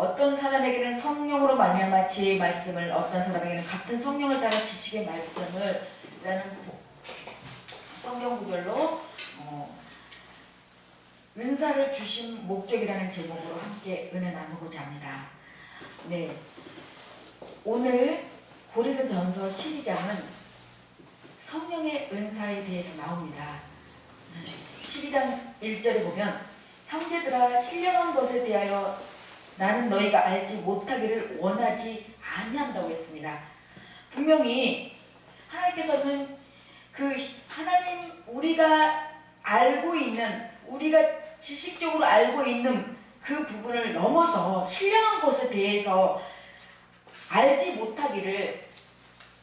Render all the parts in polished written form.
어떤 사람에게는 성령으로 말미암아 지혜의 말씀을, 어떤 사람에게는 같은 성령을 따라 지식의 말씀을 라는 성경 구절로 은사를 주신 목적이라는 제목으로 함께 은혜 나누고자 합니다. 네, 오늘 고린도전서 12장은 성령의 은사에 대해서 나옵니다. 12장 1절에 보면 형제들아 신령한 것에 대하여 나는 너희가 알지 못하기를 원하지 아니한다고 했습니다. 분명히 하나님께서는 그 하나님 우리가 알고 있는, 우리가 지식적으로 알고 있는 그 부분을 넘어서 신령한 것에 대해서 알지 못하기를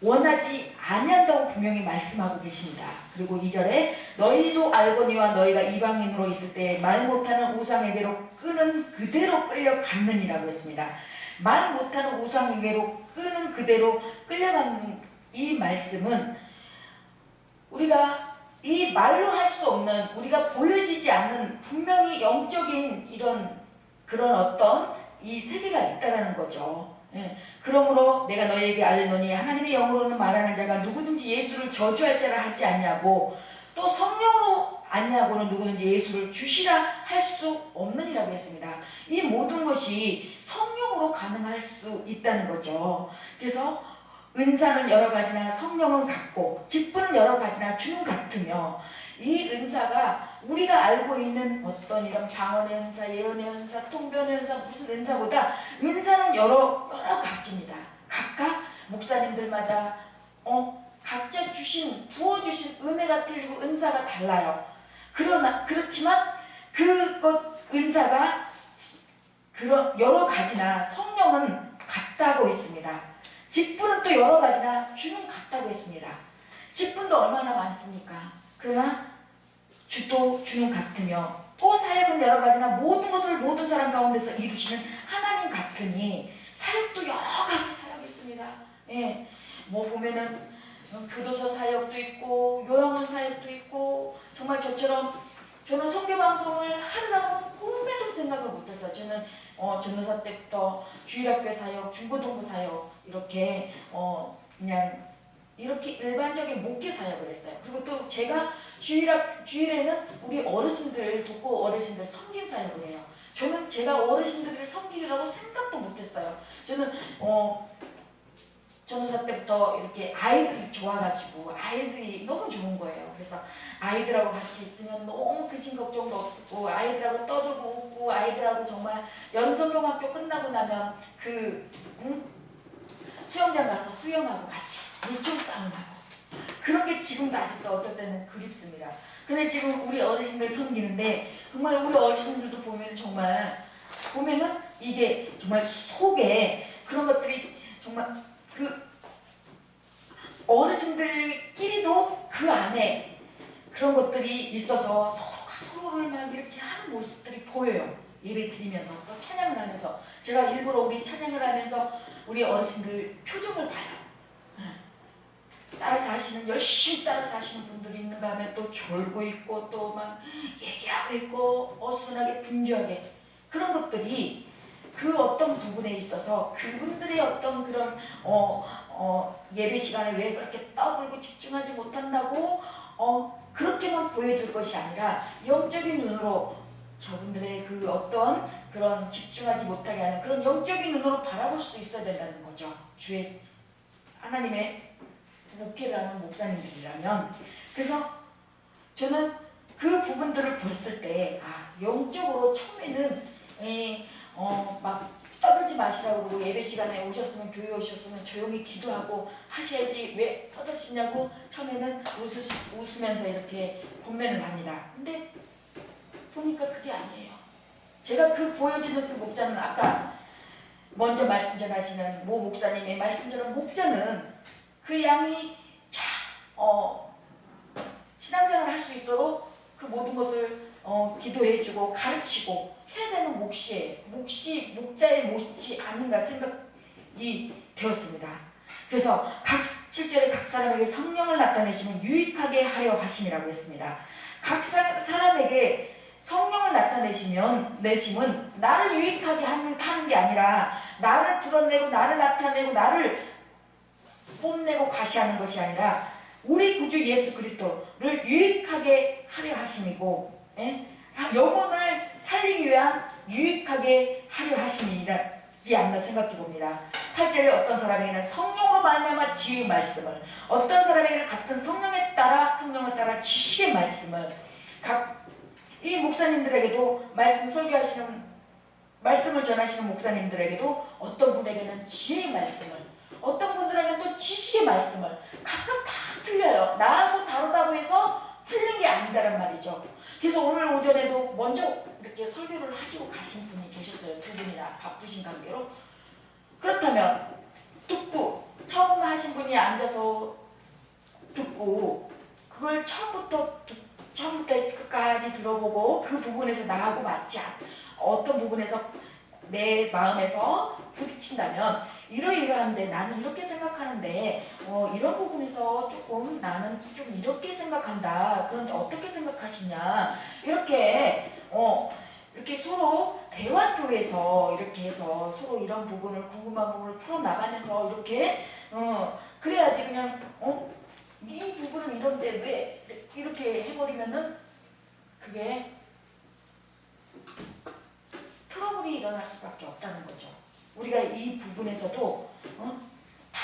원하지 아니한다고 분명히 말씀하고 계십니다. 그리고 2절에 너희도 알거니와 너희가 이방인으로 있을 때 말 못하는 우상에게로 끄는 그대로 끌려갔느니라고 했습니다. 말 못하는 우상에게로 끄는 그대로 끌려가는 이 말씀은 우리가 이 말로 할 수 없는, 우리가 보여지지 않는 분명히 영적인 그런 어떤 이 세계가 있다라는 거죠. 예. 그러므로 내가 너희에게 알노니 하나님의 영으로는 말하는 자가 누구든지 예수를 저주할 자라 하지 않냐고, 또 성령으로 아니하고는 누구든지 예수를 주시라 할 수 없느니라고 했습니다. 이 모든 것이 성령으로 가능할 수 있다는 거죠. 그래서 은사는 여러 가지나 성령은 같고 직분은 여러 가지나 주는 같으며, 이 은사가 우리가 알고 있는 어떤 이런 방언의 은사, 예언의 은사, 통변의 은사, 무슨 은사보다 은사는 여러 가지입니다. 각각 목사님들마다 각자 부어주신 은혜가 틀리고 은사가 달라요. 그렇지만 은사가 여러 가지나 성령은 같다고 했습니다. 직분은 또 여러 가지나 주는 같다고 했습니다. 직분도 얼마나 많습니까? 그러나 주도 주는 같으며, 또 사역은 여러 가지나 모든 것을 모든 사람 가운데서 이루시는 하나님 같으니 사역도 여러 가지 사역이 있습니다. 예, 뭐 보면은 교도소 사역도 있고 요양원 사역도 있고, 정말 저는 선교방송을 하려고 꿈에도 생각을 못했어요. 저는 전도사 때부터 주일학교 사역, 중고등부 사역 이렇게 그냥 이렇게 일반적인 목회 사역을 했어요. 그리고 또 제가 주일에는 우리 어르신들 돕고 어르신들 섬긴 사역을 해요. 저는 제가 어르신들을 섬기려고 생각도 못했어요. 저는 전도사 때부터 이렇게 아이들이 좋아가지고 아이들이 너무 좋은 거예요. 그래서 아이들하고 같이 있으면 너무 근심 걱정도 없고 아이들하고 떠들고 웃고, 아이들하고 정말 연성경학교 끝나고 나면 수영장 가서 수영하고 같이 물총 싸움하고, 그런 게 지금도 아직도 어떨 때는 그립습니다. 근데 지금 우리 어르신들 섬기는데 정말 우리 어르신들도 보면은 이게 정말 속에 그런 것들이 정말 어르신들끼리도 그 안에 그런 것들이 있어서 서로가 서로를 막 이렇게 하는 모습들이 보여요. 예배 드리면서 또 찬양을 하면서, 제가 일부러 우리 찬양을 하면서 우리 어르신들 표정을 봐요. 열심히 따라서 하시는 분들이 있는가 하면 또 졸고 있고 또 막 얘기하고 있고 어수선하게 분주하게, 그런 것들이 그 어떤 부분에 있어서 그분들의 어떤 그런 예배 시간에 왜 그렇게 떠들고 집중하지 못한다고 그렇게만 보여줄 것이 아니라 영적인 눈으로 저분들의 그 어떤 그런 집중하지 못하게 하는 그런 영적인 눈으로 바라볼 수 있어야 된다는 거죠. 주의 하나님의 목회를 하는 목사님들이라면. 그래서 저는 그 부분들을 봤을 때 영적으로 처음에는 막 떠들지 마시라고 그러고, 예배 시간에 오셨으면, 교회 오셨으면 조용히 기도하고 하셔야지 왜 떠드시냐고 처음에는 웃으면서 이렇게 권면을 합니다. 근데 보니까 그게 아니에요. 제가 보여지는 그 목자는, 아까 먼저 말씀 전하시는 모 목사님의 말씀처럼, 목자는 그 양이 신앙생활을 할 수 있도록 그 모든 것을 기도해주고 가르치고 해야 되는 몫이에요. 목자의 몫이 아닌가 생각이 되었습니다. 그래서 7절에 각 사람에게 성령을 나타내시면 유익하게 하려 하심이라고 했습니다. 각 사람에게 성령을 내심은 나를 유익하게 하는 게 아니라 나를 드러내고 나를 나타내고 나를 뽐내고 가시하는 것이 아니라 우리 구주 예수 그리스도를 유익하게 하려 하심이고, 영혼을 살리기 위한 유익하게 하려 하심이지 않나 생각해 봅니다. 8절에 어떤 사람에게는 성령으로 말미암아 지혜의 말씀을, 어떤 사람에게는 같은 성령을 따라 지식의 말씀을, 이 목사님들에게도 말씀을 전하시는 목사님들에게도 어떤 분에게는 지혜의 말씀을, 어떤 분들에게는 또 지식의 말씀을, 각각 다 틀려요. 나하고 다르다고 해서 틀린 게 아니다란 말이죠. 그래서 오늘 오전에도 먼저 이렇게 설교를 하시고 가신 분이 계셨어요. 두 분이나 바쁘신 관계로. 그렇다면 듣고 처음 하신 분이 앉아서 듣고 그걸 처음부터 끝까지 들어보고 그 부분에서 나하고 맞지 않, 어떤 부분에서 내 마음에서 부딪힌다면 이러이러한데 나는 이렇게 생각하는데 이런 부분에서 조금 나는 좀 이렇게 생각한다. 그런데 어떻게 생각하시냐. 이렇게 서로 대화 쪽에서 이렇게 해서 서로 이런 부분을 궁금한 부분을 풀어나가면서 이렇게 그래야지 그냥 이 부분은 이런데 왜 이렇게 해버리면은 그게 트러블이 일어날 수밖에 없다는 거죠. 우리가 이 부분에서도 다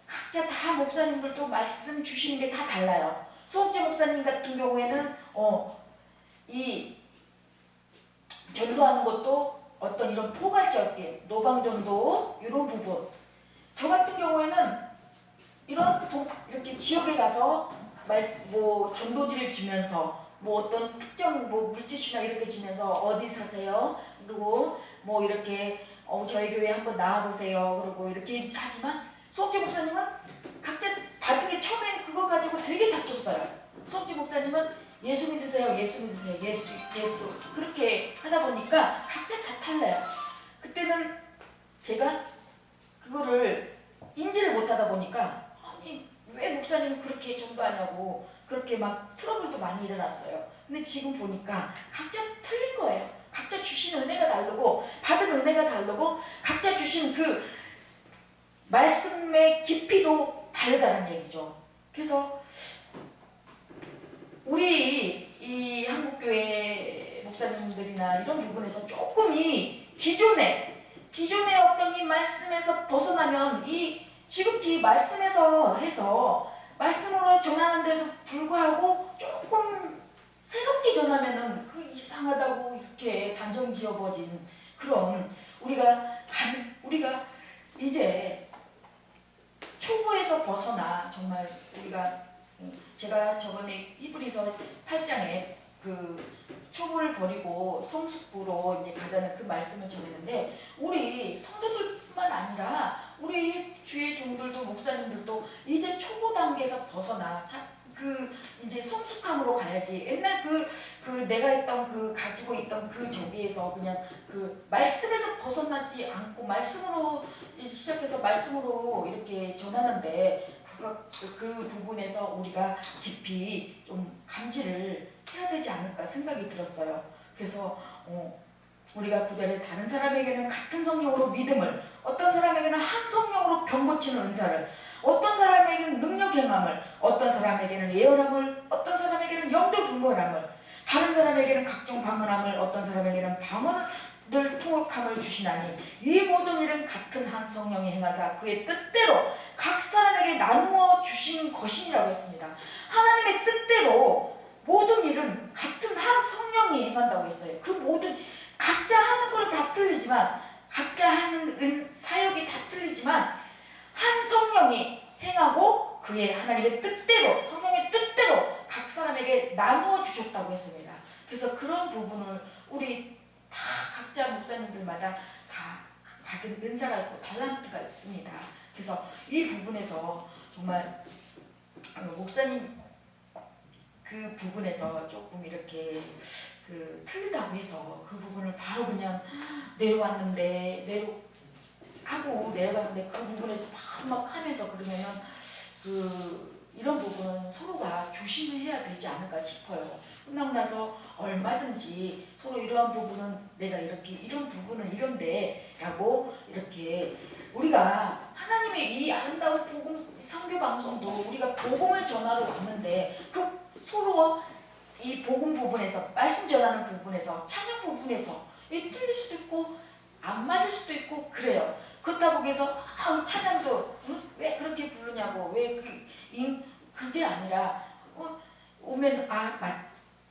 각자 다 목사님들도 말씀 주시는 게 다 달라요. 소옥재 목사님 같은 경우에는 이 전도하는 것도 어떤 이런 포괄적인 노방전도 이런 부분, 저 같은 경우에는 이렇게 지역에 가서 전도지를 주면서 어떤 특정 물티슈나 이렇게 주면서 어디 사세요? 그리고 이렇게 저희 교회 한번 나와보세요. 그러고 이렇게 하지만 소옥재 목사님은 각자 받은 게 처음에 그거 가지고 되게 다퉜어요. 소옥재 목사님은 예수 믿으세요. 예수 그렇게 하다 보니까 각자 다 달라요. 그때는 제가 그거를 인지를 못하다 보니까 아니 왜 목사님은 그렇게 전도하냐고 그렇게 막 트러블도 많이 일어났어요. 근데 지금 보니까 각자 틀린 거예요. 각자 주신 은혜가 다르고 받은 은혜가 다르고 각자 주신 그 말씀의 깊이도 다르다는 얘기죠. 그래서 우리 이 한국교회 목사님들이나 이런 부분에서 조금 이 기존의 어떤 이 말씀에서 벗어나면 이 지극히 말씀에서 해서 말씀으로 전하는데도 불구하고 조금 새롭게 전하면은 그 이상하다고 이렇게 단정 지어버진 그런 우리가 이제 초보에서 벗어나 정말 제가 저번에 히브리서 8장에 그 초보를 버리고 성숙부로 이제 가자는 그 말씀을 전했는데 우리 성도들뿐만 아니라 우리 주의 종들도 목사님들도 이제 초보 단계에서 벗어나 이제 성숙함으로 가야지. 옛날 내가 가지고 있던 그 저기에서 그냥 그 말씀에서 벗어나지 않고 말씀으로 시작해서 말씀으로 이렇게 전하는데 그 부분에서 우리가 깊이 좀 감지를 해야 되지 않을까 생각이 들었어요. 그래서 우리가 9절에 다른 사람에게는 같은 성령으로 믿음을, 어떤 사람에게는 한 성령으로 병 고치는 은사를, 어떤 사람에게는 능력 행함을, 어떤 사람에게는 예언함을, 어떤 사람에게는 영도 분별함을, 다른 사람에게는 각종 방언함을, 어떤 사람에게는 방언을 통역함을 주시나니 이 모든 일은 같은 한 성령이 행하사 그의 뜻대로 각 사람에게 나누어 주신 것이라고 했습니다. 하나님의 뜻대로 모든 일은 같은 한 성령이 행한다고 했어요. 그 모든 각자 하는 건 다 틀리지만 각자 하는 사역이 다 틀리지만 한 성령이 행하고 그의 하나님의 뜻대로 성령의 뜻대로 각 사람에게 나누어 주셨다고 했습니다. 그래서 그런 부분을 우리 다 각자 목사님들마다 다 받은 은사가 있고 달란트가 있습니다. 그래서 이 부분에서 정말 목사님 그 부분에서 조금 이렇게 틀리다고 해서 그 부분을 바로 그냥 내려갔는데 그 부분에서 막 하면서 그러면은 이런 부분은 서로가 조심을 해야 되지 않을까 싶어요. 끝나고 나서 얼마든지 서로 이러한 부분은 내가 이렇게 이런 부분은 이런데 라고 이렇게 우리가 하나님의 이 아름다운 복음 선교 방송도 우리가 복음을 전하러 왔는데 그 서로 이 복음 부분에서 말씀 전하는 부분에서 찬양 부분에서 이 틀릴 수도 있고 안 맞을 수도 있고 그래요. 그렇다고 해서 찬양도 왜 그렇게 부르냐고 왜 그게 아니라 오면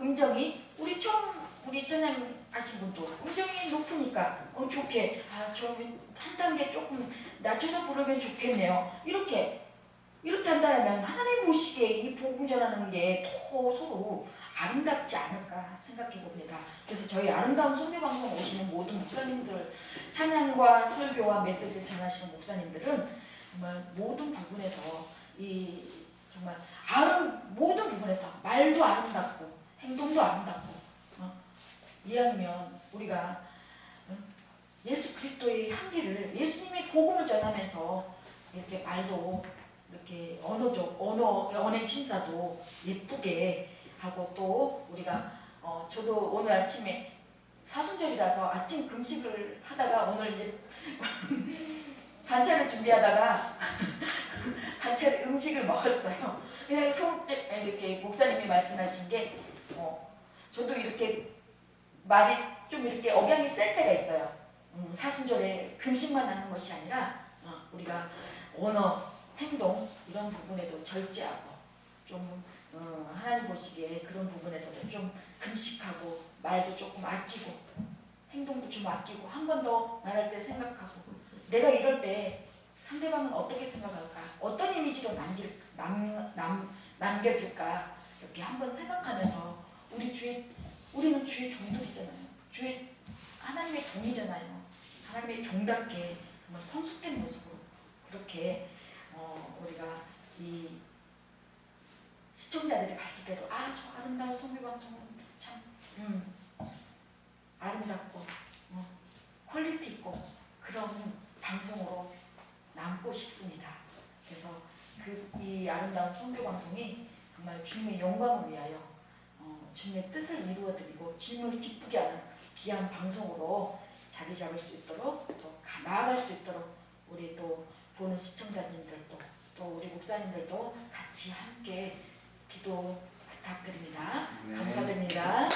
음정이 우리 처음 우리 찬양 하신 분도 음정이 높으니까 좋게 좀 한 단계 조금 낮춰서 부르면 좋겠네요. 이렇게 한다면 하나님 보시기에 이 복음 전하는 게 더 서로 아름답지 않을까 생각해 봅니다. 그래서 저희 아름다운 선교 방송 오시는 모든 목사님들 찬양과 설교와 메시지를 전하시는 목사님들은 정말 모든 부분에서 정말 모든 부분에서 말도 아름답고 행동도 아름답고 이왕이면 우리가 예수 그리스도의 한계를 예수님의 복음을 전하면서 이렇게 말도 이렇게 언행 심사도 예쁘게 하고 또 우리가 저도 오늘 아침에 사순절이라서 아침 금식을 하다가 오늘 이제 반찬을 준비하다가 반찬 음식을 먹었어요. 그냥 이렇게 목사님이 말씀하신 게 저도 이렇게 말이 좀 이렇게 억양이 셀 때가 있어요. 사순절에 금식만 하는 것이 아니라 우리가 언어, 행동 이런 부분에도 절제하고 좀 하나님 보시기에 그런 부분에서도 좀 금식하고 말도 조금 아끼고 행동도 좀 아끼고 한 번 더 말할 때 생각하고 내가 이럴 때 상대방은 어떻게 생각할까? 어떤 이미지로 남겨질까? 이렇게 한번 생각하면서 우리는 주의 종들이잖아요. 하나님의 종이잖아요. 하나님의 종답게 정말 성숙된 모습으로 그렇게 우리가 이 시청자들이 봤을 때도 저 아름다운 선교 방송은 참 아름답고 퀄리티 있고 그런 방송으로 남고 싶습니다. 그래서 이 아름다운 선교 방송이 정말 주님의 영광을 위하여 주님의 뜻을 이루어드리고 주님을 기쁘게 하는 귀한 방송으로 자리 잡을 수 있도록 또 나아갈 수 있도록 우리 또 보는 시청자님들도 또 우리 목사님들도 같이 함께 기도 부탁드립니다. 네. 감사드립니다.